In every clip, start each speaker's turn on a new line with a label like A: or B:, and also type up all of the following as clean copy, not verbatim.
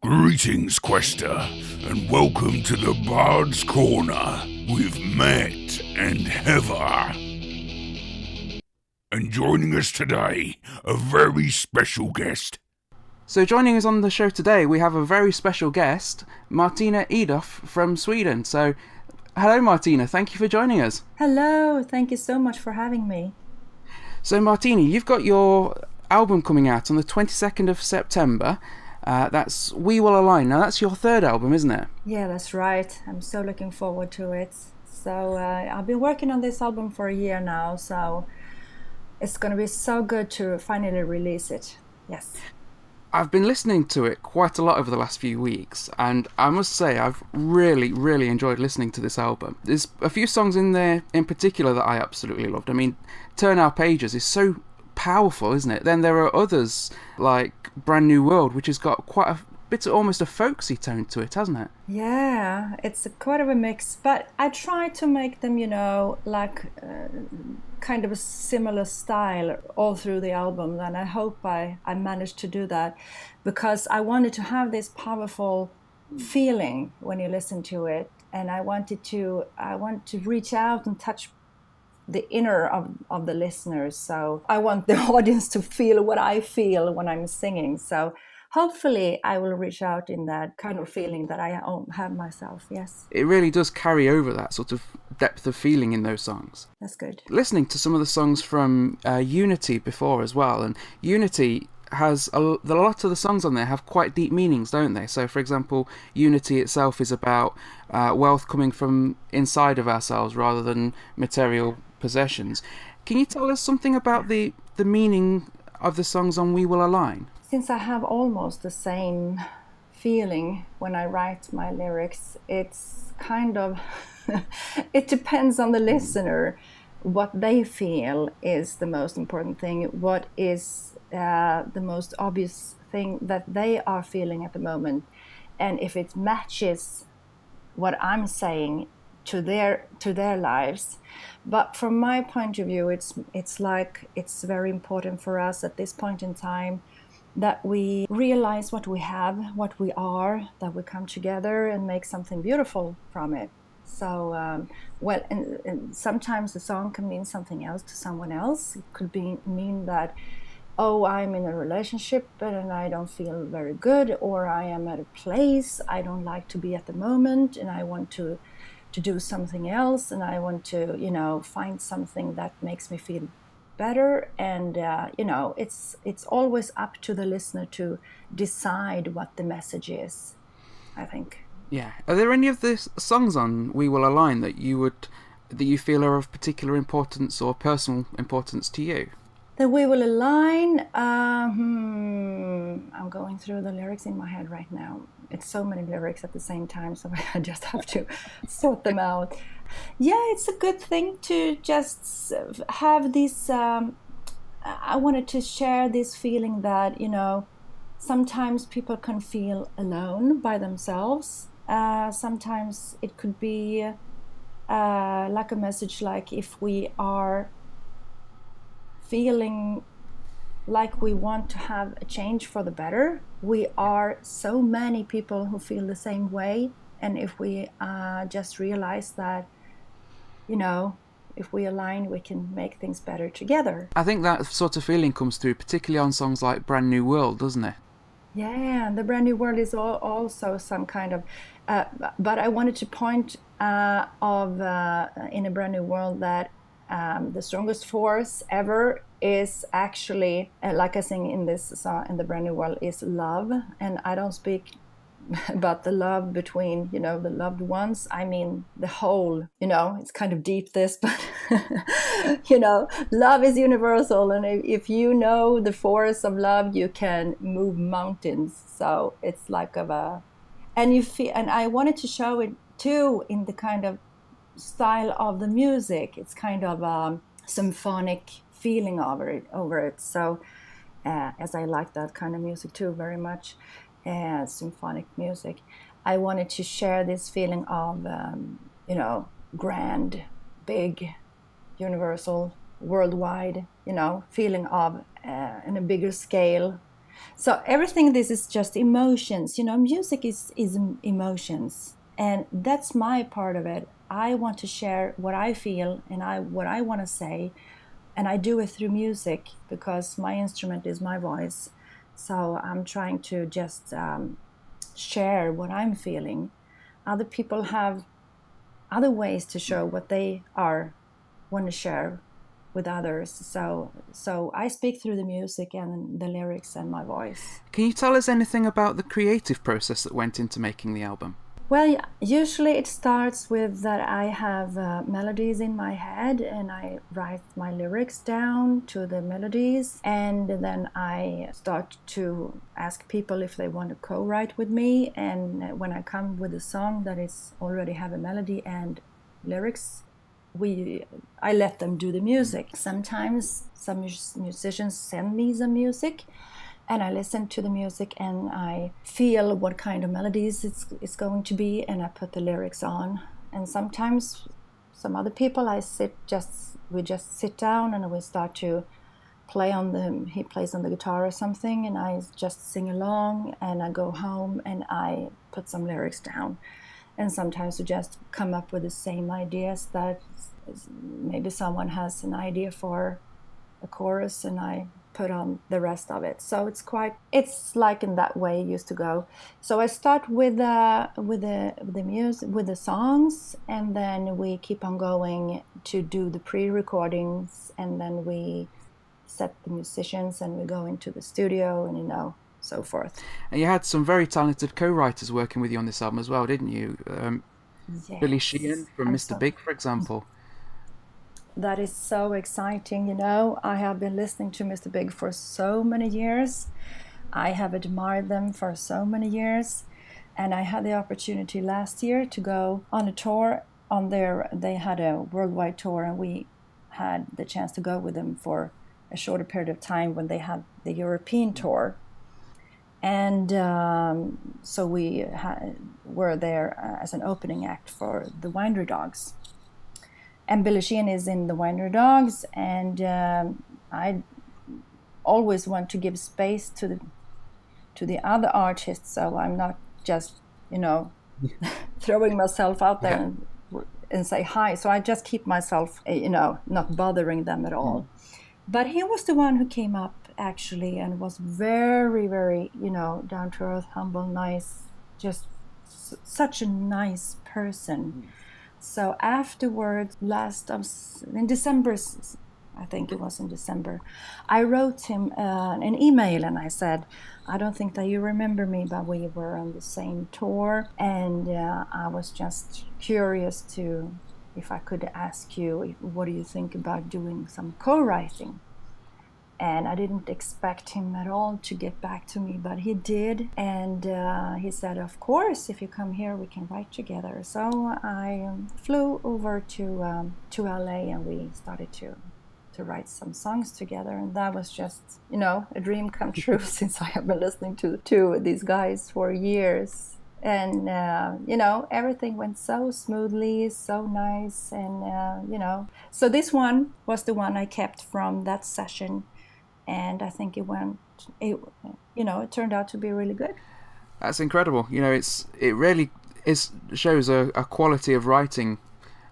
A: Greetings, Quester, and welcome to the Bards Corner with Matt and Heather. And joining us today, a very special guest.
B: So joining us on the show today, we have a very special guest, Martina Edoff from Sweden. So, hello Martina, thank you for joining us.
C: Hello, thank you so much for having me.
B: So Martina, you've got your album coming out on the 22nd of September. That's We Will Align. Now that's your third album, isn't it?
C: Yeah, that's right. I'm so looking forward to it. So I've been working on this album for a year now, so it's going to be so good to finally release it. Yes.
B: I've been listening to it quite a lot over the last few weeks, and I must say I've really enjoyed listening to this album. There's a few songs in there in particular that I absolutely loved. I mean, Turn Our Pages is so powerful, isn't it? Then there are others like Brand New World, which has got quite a bit of almost a folksy tone to it, hasn't it?
C: Yeah, it's quite of a mix, but I try to make them, like kind of a similar style all through the album, and I hope I managed to do that, because I wanted to have this powerful feeling when you listen to it, and I want to reach out and touch the inner of the listeners. So I want the audience to feel what I feel when I'm singing. So hopefully I will reach out in that kind of feeling that I have myself. Yes.
B: It really does carry over that sort of depth of feeling in those songs.
C: That's good.
B: Listening to some of the songs from Unity before as well, and Unity has a lot of the songs on there have quite deep meanings, don't they? So, for example, Unity itself is about wealth coming from inside of ourselves rather than material possessions. Can you tell us something about the meaning of the songs on We Will Align?
C: Since I have almost the same feeling when I write my lyrics, it's kind of it depends on the listener. What they feel is the most important thing. What is the most obvious thing that they are feeling at the moment, and if it matches what I'm saying to their lives. But from my point of view, it's like it's very important for us at this point in time that we realize what we have, what we are, that we come together and make something beautiful from it. So, and sometimes the song can mean something else to someone else. It could mean that, oh, I'm in a relationship and I don't feel very good, or I am at a place I don't like to be at the moment and I want to do something else, and I want to, find something that makes me feel better. And, it's always up to the listener to decide what the message is, I think.
B: Yeah. Are there any of the songs on We Will Align that you feel are of particular importance or personal importance to you?
C: The We Will Align, I'm going through the lyrics in my head right now. It's so many lyrics at the same time, so I just have to sort them out. Yeah, it's a good thing to just have this, I wanted to share this feeling that, sometimes people can feel alone by themselves. Sometimes it could be like a message like if we are feeling like we want to have a change for the better. We are so many people who feel the same way, and if we just realize that, if we align, we can make things better together.
B: I think that sort of feeling comes through particularly on songs like Brand New World, doesn't it?
C: Yeah, the Brand New World is also some kind of but I wanted to point in a Brand New World that the strongest force ever is actually, like I sing in this song, in the Brand New World, is love. And I don't speak about the love between, the loved ones. I mean, the whole, it's kind of deep this, but, love is universal. And if you know the force of love, you can move mountains. So it's like and you feel, and I wanted to show it too in the kind of style of the music. It's kind of symphonic feeling over it. So as I like that kind of music too very much, symphonic music, I wanted to share this feeling of grand, big, universal, worldwide, feeling of in a bigger scale. So everything, this is just emotions. Music is emotions, and that's my part of it. I want to share what I feel and what I want to say, and I do it through music because my instrument is my voice. So I'm trying to just share what I'm feeling. Other people have other ways to show what they want to share with others. So I speak through the music and the lyrics and my voice.
B: Can you tell us anything about the creative process that went into making the album?
C: Well, usually it starts with that I have melodies in my head and I write my lyrics down to the melodies, and then I start to ask people if they want to co-write with me. And when I come with a song that is already have a melody and lyrics, I let them do the music. Sometimes some musicians send me some music, and I listen to the music and I feel what kind of melodies it's going to be, and I put the lyrics on. And sometimes some other people, we just sit down and we start to play he plays on the guitar or something, and I just sing along, and I go home and I put some lyrics down. And sometimes we just come up with the same ideas, that maybe someone has an idea for a chorus and I put on the rest of it. So it's like in that way it used to go. So I start with the music, with the songs, and then we keep on going to do the pre-recordings, and then we set the musicians and we go into the studio and so forth.
B: And you had some very talented co-writers working with you on this album as well, didn't you?
C: Yes.
B: Billy Sheehan from Mr. Big, for example.
C: That is so exciting. I have been listening to Mr. Big for so many years. I have admired them for so many years, and I had the opportunity last year to go on a tour they had a worldwide tour, and we had the chance to go with them for a shorter period of time when they had the European tour. And so we were there as an opening act for the Winery Dogs. And Billy Sheehan is in the Winery Dogs, and I always want to give space to the other artists, so I'm not just throwing myself out there and say hi. So I just keep myself not bothering them at all. But he was the one who came up actually, and was very, very down to earth, humble, nice, just such a nice person. So afterwards, in December, I think it was in December, I wrote him an email, and I said, I don't think that you remember me, but we were on the same tour, and I was just curious if I could ask you, what do you think about doing some co-writing? And I didn't expect him at all to get back to me, but he did. And he said, of course, if you come here, we can write together. So I flew over to LA, and we started to write some songs together. And that was just, a dream come true, since I have been listening to these guys for years. And, everything went so smoothly, so nice. And, so this one was the one I kept from that session. And I think it turned out to be really good.
B: That's incredible. It really shows a quality of writing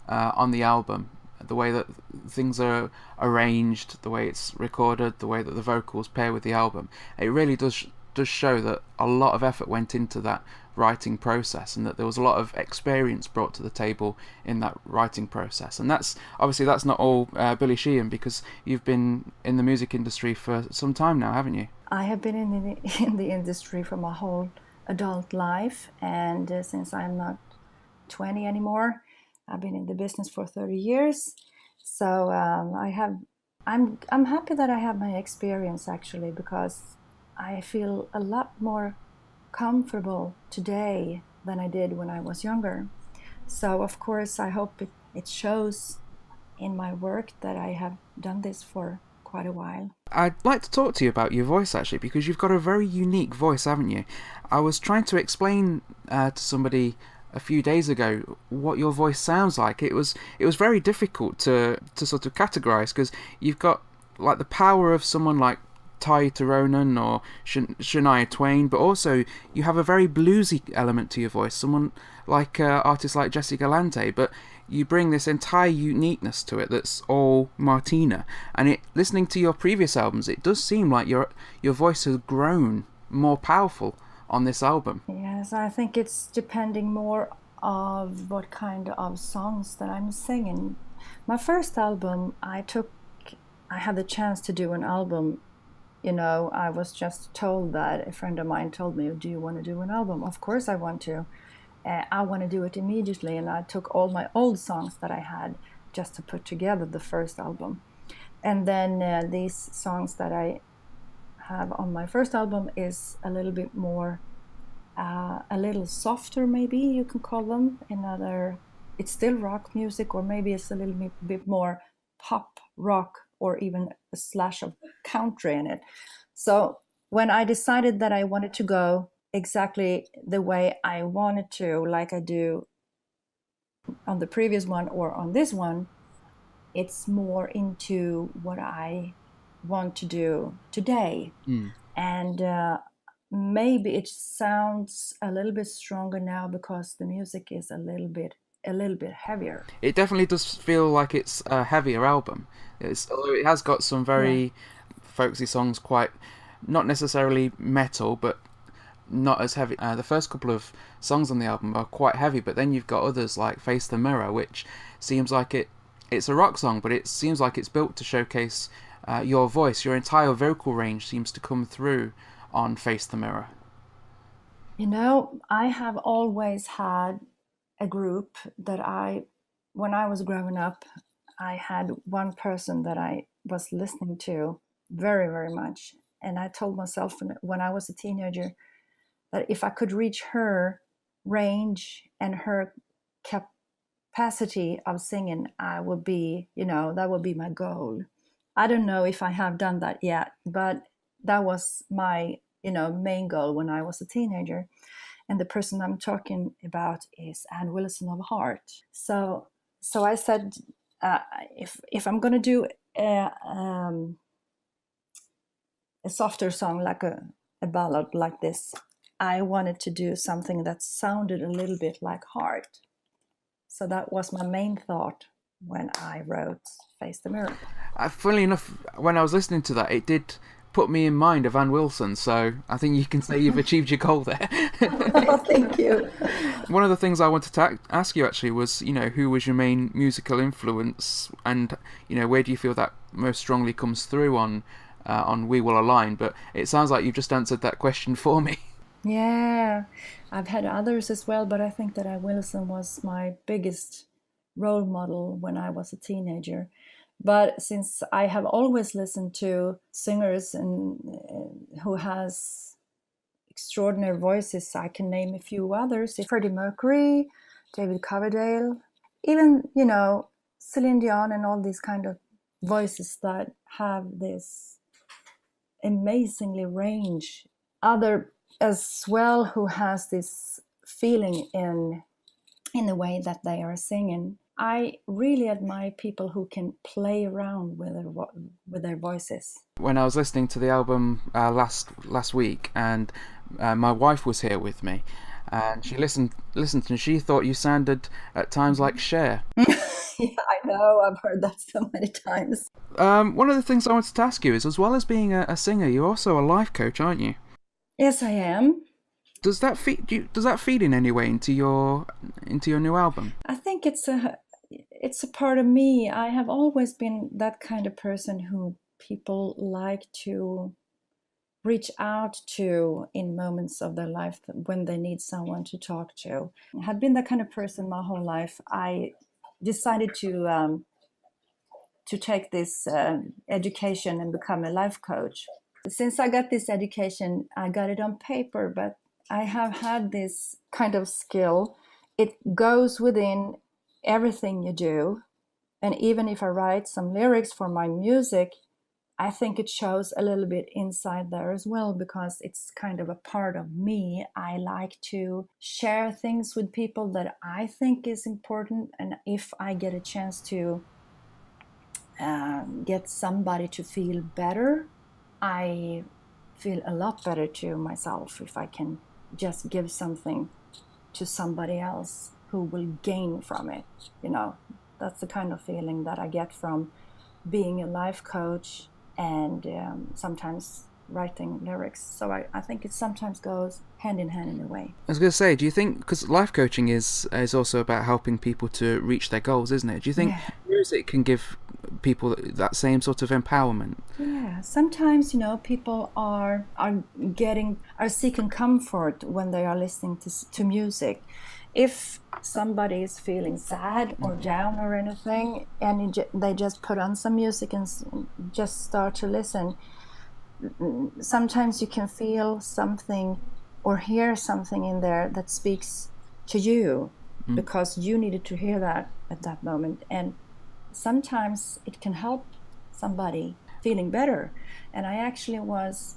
B: on the album. The way that things are arranged, the way it's recorded, the way that the vocals pair with the album. It really does show that a lot of effort went into that writing process, and that there was a lot of experience brought to the table in that writing process. And that's not all Billy Sheehan, because you've been in the music industry for some time now, haven't you?
C: I have been in the industry for my whole adult life, and since I'm not 20 anymore, I've been in the business for 30 years. So I'm happy that I have my experience, actually, because I feel a lot more comfortable today than I did when I was younger. So of course I hope it shows in my work that I have done this for quite a while.
B: I'd like to talk to you about your voice, actually, because you've got a very unique voice, haven't you? I was trying to explain to somebody a few days ago what your voice sounds like. It was very difficult to sort of categorize, because you've got like the power of someone like Ty Turunen or Shania Twain, but also you have a very bluesy element to your voice. Someone like artists like Jesse Galante, but you bring this entire uniqueness to it that's all Martina. And listening to your previous albums, it does seem like your voice has grown more powerful on this album.
C: Yes, I think it's depending more of what kind of songs that I'm singing. My first album, I had the chance to do an album. I was just told that a friend of mine told me, do you want to do an album? Of course I want to. I want to do it immediately. And I took all my old songs that I had just to put together the first album. And then these songs that I have on my first album is a little bit more, a little softer, maybe you can call them. It's still rock music, or maybe it's a little bit more pop rock, or even a slash of country in it. So when I decided that I wanted to go exactly the way I wanted to, like I do on the previous one or on this one, it's more into what I want to do today. And maybe it sounds a little bit stronger now because the music is a little bit heavier.
B: It definitely does feel like it's a heavier album. Although it has got some very folksy songs, quite not necessarily metal, but not as heavy. The first couple of songs on the album are quite heavy, but then you've got others like Face the Mirror, which seems like it's a rock song, but it seems like it's built to showcase your voice. Your entire vocal range seems to come through on Face the Mirror.
C: I have always had a group that when I was growing up, I had one person that I was listening to very, very much. And I told myself when I was a teenager that if I could reach her range and her capacity of singing, I would be, that would be my goal. I don't know if I have done that yet, but that was my, main goal when I was a teenager. And the person I'm talking about is Ann Wilson of Heart. So I said, if I'm going to do a softer song, like a ballad like this, I wanted to do something that sounded a little bit like Heart. So that was my main thought when I wrote Face the Mirror.
B: Funnily enough, when I was listening to that, it did put me in mind of Ann Wilson, so I think you can say you've achieved your goal there.
C: Oh, thank you.
B: One of the things I wanted to ask you actually was, who was your main musical influence, and where do you feel that most strongly comes through on We Will Align? But it sounds like you've just answered that question for me.
C: Yeah, I've had others as well, but I think that Ann Wilson was my biggest role model when I was a teenager. But since I have always listened to singers and who has extraordinary voices, I can name a few others: Freddie Mercury, David Coverdale, even Celine Dion, and all these kind of voices that have this amazingly range. Other as well who has this feeling in the way that they are singing. I really admire people who can play around with their voices.
B: When I was listening to the album last week, and my wife was here with me, and she listened, and she thought you sounded at times like Cher.
C: Yeah, I know. I've heard that so many times.
B: One of the things I wanted to ask you is, as well as being a singer, you're also a life coach, aren't you?
C: Yes, I am.
B: Does that feed in any way into your new album?
C: I think it's a part of me. I have always been that kind of person who people like to reach out to in moments of their life when they need someone to talk to. I have been that kind of person my whole life. I decided to take this education and become a life coach. Since I got this education, I got it on paper, but I have had this kind of skill. It goes within everything you do. And even if I write some lyrics for my music, I think it shows a little bit inside there as well, because it's kind of a part of me. I like to share things with people that I think is important. And if I get a chance to get somebody to feel better, I feel a lot better to myself if I can just give something to somebody else who will gain from it. That's the kind of feeling that I get from being a life coach and sometimes writing lyrics. So I think it sometimes goes hand in hand in a way.
B: I was going to say, do you think, because life coaching is also about helping people to reach their goals, isn't it? Do you think music can give people that same sort of empowerment?
C: Yeah, sometimes people are seeking comfort when they are listening to music. If somebody is feeling sad or down or anything, and they just put on some music and just start to listen, sometimes you can feel something or hear something in there that speaks to you because you needed to hear that at that moment. And sometimes it can help somebody feeling better. And I actually was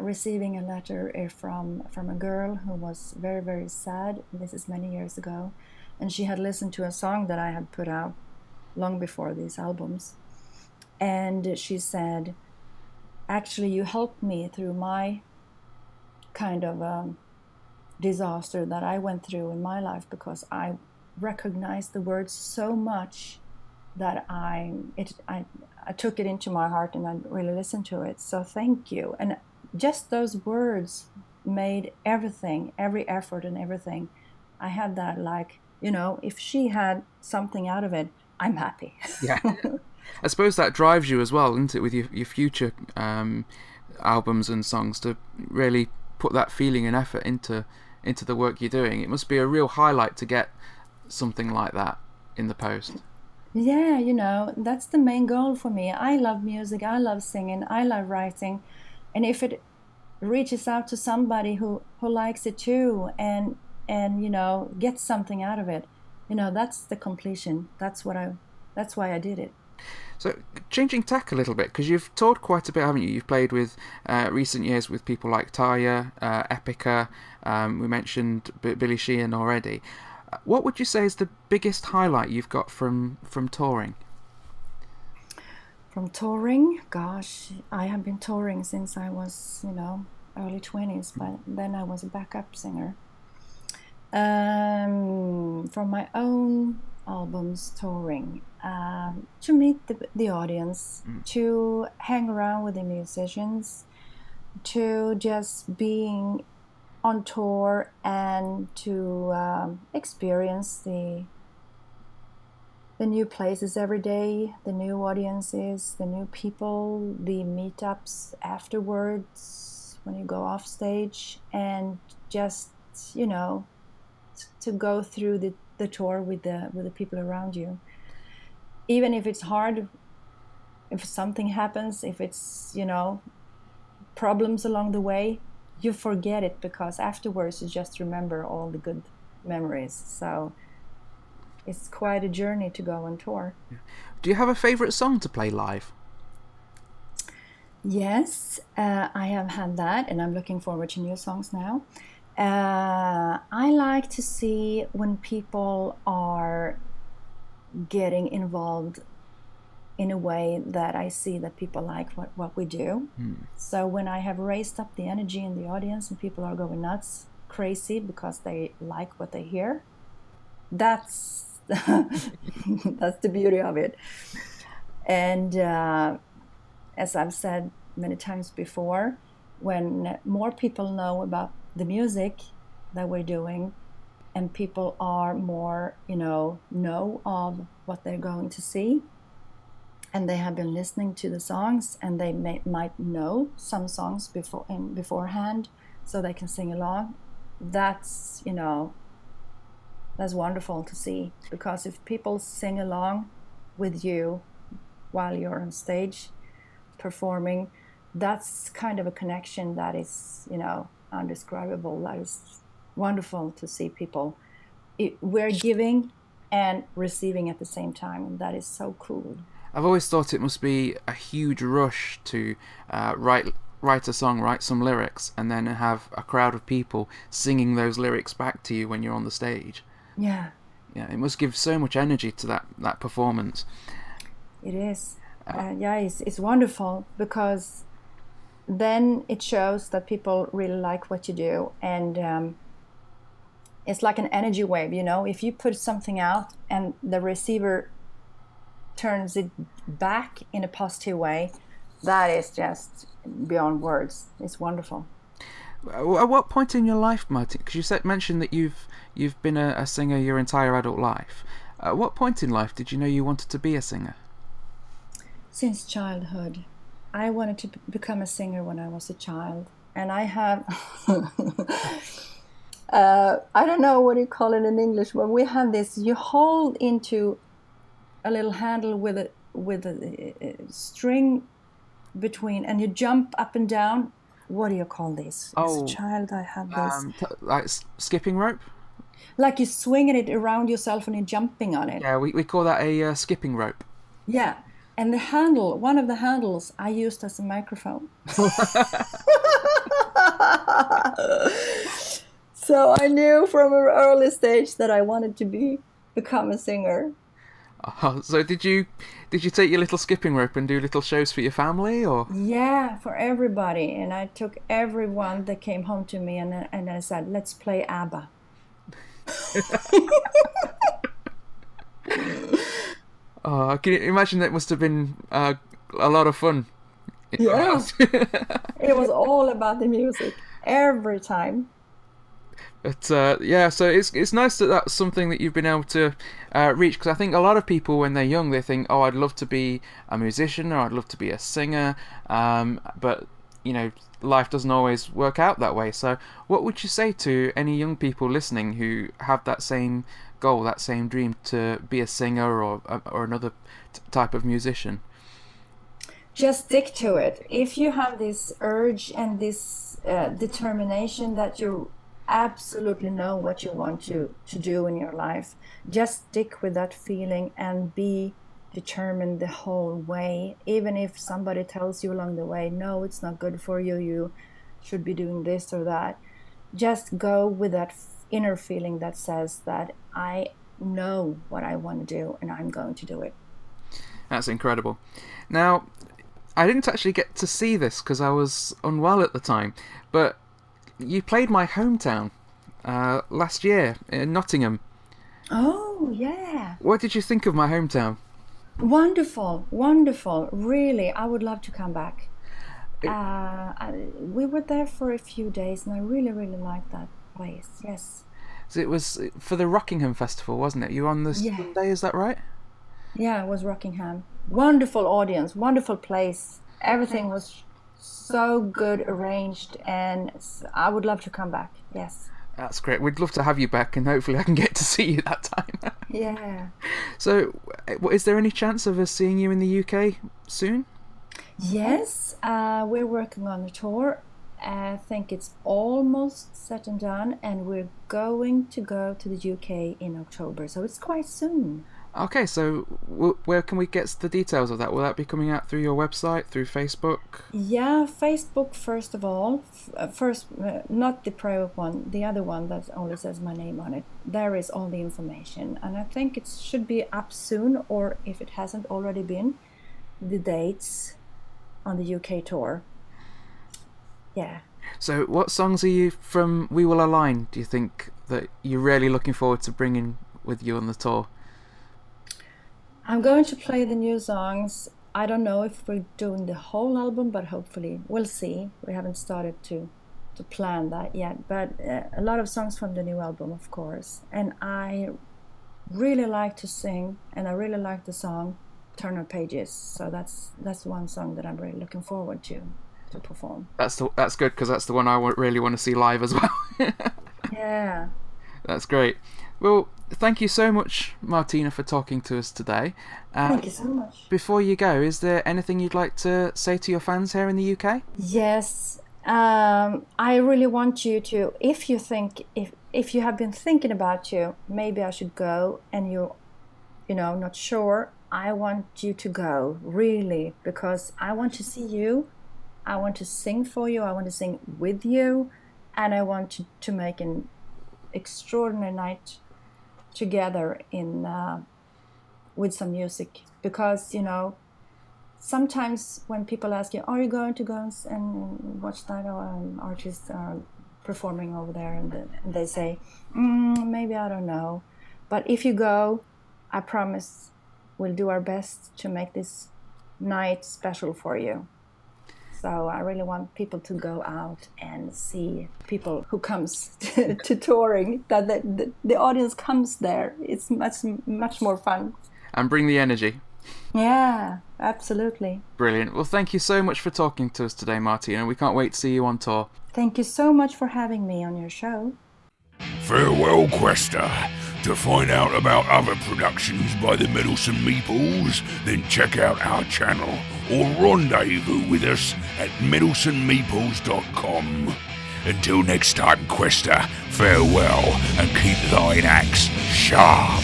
C: receiving a letter from a girl who was very, very sad. This is many years ago. And she had listened to a song that I had put out long before these albums. And she said, actually, you helped me through my kind of disaster that I went through in my life, because I recognized the words so much that I took it into my heart and I really listened to it. So thank you. And just those words made everything, every effort and everything. I had that, like, if she had something out of it, I'm happy.
B: Yeah. I suppose that drives you as well, isn't it, with your future albums and songs, to really put that feeling and effort into the work you're doing. It must be a real highlight to get something like that in the post.
C: Yeah, that's the main goal for me. I love music, I love singing, I love writing. And if it reaches out to somebody who likes it too and gets something out of it, that's the completion. That's why I did it.
B: So, changing tack a little bit, because you've toured quite a bit, haven't you? You've played with recent years with people like Taya, Epica. We mentioned Billy Sheehan already. What would you say is the biggest highlight you've got from touring?
C: From touring, gosh, I have been touring since I was, early 20s, but then I was a backup singer. From my own albums touring, to meet the audience, to hang around with the musicians, to just being on tour and to experience the new places every day, the new audiences, the new people, the meetups afterwards when you go off stage, and just to go through the tour with the people around you. Even if it's hard, if something happens, if it's problems along the way, you forget it, because afterwards you just remember all the good memories. So it's quite a journey to go on tour.
B: Do you have a favorite song to play live?
C: Yes, I have had that, and I'm looking forward to new songs now. I like to see when people are getting involved in a way that I see that people like what we do. So when I have raised up the energy in the audience and people are going nuts, crazy, because they like what they hear, that's that's the beauty of it. And as I've said many times before, when more people know about the music that we're doing, and people are more, know of what they're going to see, and they have been listening to the songs, and they might know some songs beforehand, so they can sing along. That's that's wonderful to see, because if people sing along with you while you're on stage performing, that's kind of a connection that is undescribable. That is wonderful to see people. We're giving and receiving at the same time, and that is so cool.
B: I've always thought it must be a huge rush to write a song, write some lyrics, and then have a crowd of people singing those lyrics back to you when you're on the stage.
C: Yeah,
B: it must give so much energy to that performance.
C: It is. It's wonderful, because then it shows that people really like what you do. And it's like an energy wave, you know, if you put something out and the receiver turns it back in a positive way, that is just beyond words. It's wonderful.
B: At what point in your life, Martin, because you mentioned that you've been a singer your entire adult life, at what point in life did you know you wanted to be a singer?
C: Since childhood. I wanted to become a singer when I was a child, and I have I don't know what you call it in English, but we have this, you hold into a little handle with a string between, and you jump up and down. What do you call this? As a child, I had this.
B: Like skipping rope?
C: Like you're swinging it around yourself and you're jumping on it.
B: Yeah, we call that a skipping rope.
C: Yeah. And the handle, one of the handles, I used as a microphone. So I knew from an early stage that I wanted to become a singer.
B: So did you take your little skipping rope and do little shows for your family, or?
C: Yeah, for everybody. And I took everyone that came home to me, and I said, let's play ABBA.
B: Oh, can you imagine? That must have been a lot of fun.
C: Yeah. It was all about the music every time.
B: But yeah, so it's nice that that's something that you've been able to reach, because I think a lot of people when they're young, they think, oh, I'd love to be a musician or I'd love to be a singer, but you know, life doesn't always work out that way. So what would you say to any young people listening who have that same goal, that same dream to be a singer or another type of musician?
C: Just stick to it. If you have this urge and this determination that you absolutely know what you want to do in your life, just stick with that feeling and be determined the whole way. Even if somebody tells you along the way, no, it's not good for you, you should be doing this or that, just go with that inner feeling that says that I know what I want to do and I'm going to do it.
B: That's incredible. Now, I didn't actually get to see this because I was unwell at the time, but you played my hometown last year in Nottingham.
C: Oh, yeah.
B: What did you think of my hometown?
C: Wonderful, wonderful. Really, I would love to come back. We were there for a few days and I really, really liked that place, yes.
B: So it was for the Rockingham Festival, wasn't it? You were on the Sunday, is that right?
C: Yeah, it was Rockingham. Wonderful audience, wonderful place. Everything was so good arranged, and I would love to come back, yes.
B: That's great. We'd love to have you back, and hopefully I can get to see you that time.
C: Yeah.
B: So, is there any chance of us seeing you in the UK soon?
C: Yes, we're working on a tour. I think it's almost set and done, and we're going to go to the UK in October, so it's quite soon.
B: Okay, so where can we get the details of that? Will that be coming out through your website, through Facebook?
C: Yeah, Facebook first of all. First, not the private one, the other one that only says my name on it. There is all the information, and I think it should be up soon, or if it hasn't already been, the dates on the UK tour. Yeah.
B: So what songs are you from We Will Align, do you think, that you're really looking forward to bringing with you on the tour?
C: I'm going to play the new songs. I don't know if we're doing the whole album, but hopefully we'll see. We haven't started to plan that yet, but a lot of songs from the new album, of course. And I really like to sing, and I really like the song Turn of Pages. So that's one song that I'm really looking forward to perform.
B: That's good, because that's the one I really want to see live as well.
C: Yeah.
B: That's great. Well, thank you so much, Martina, for talking to us today.
C: Thank you so much.
B: Before you go, is there anything you'd like to say to your fans here in the UK?
C: Yes. I really want you to, if you have been thinking about maybe I should go, and you're not sure, I want you to go, really, because I want to see you. I want to sing for you. I want to sing with you, and I want to make an extraordinary night together with some music, because sometimes when people ask you, are you going to go and watch that artist performing over there, and they say, maybe, I don't know, but if you go, I promise we'll do our best to make this night special for you. So I really want people to go out and see people who comes to touring, that the audience comes there. It's much more fun.
B: And bring the energy.
C: Yeah, absolutely.
B: Brilliant. Well, thank you so much for talking to us today, Martina. We can't wait to see you on tour.
C: Thank you so much for having me on your show.
A: Farewell, Quester. To find out about other productions by the Meddlesome Meeples, then check out our channel or rendezvous with us at meddlesomemeeples.com. Until next time, Quester, farewell and keep thine axe sharp.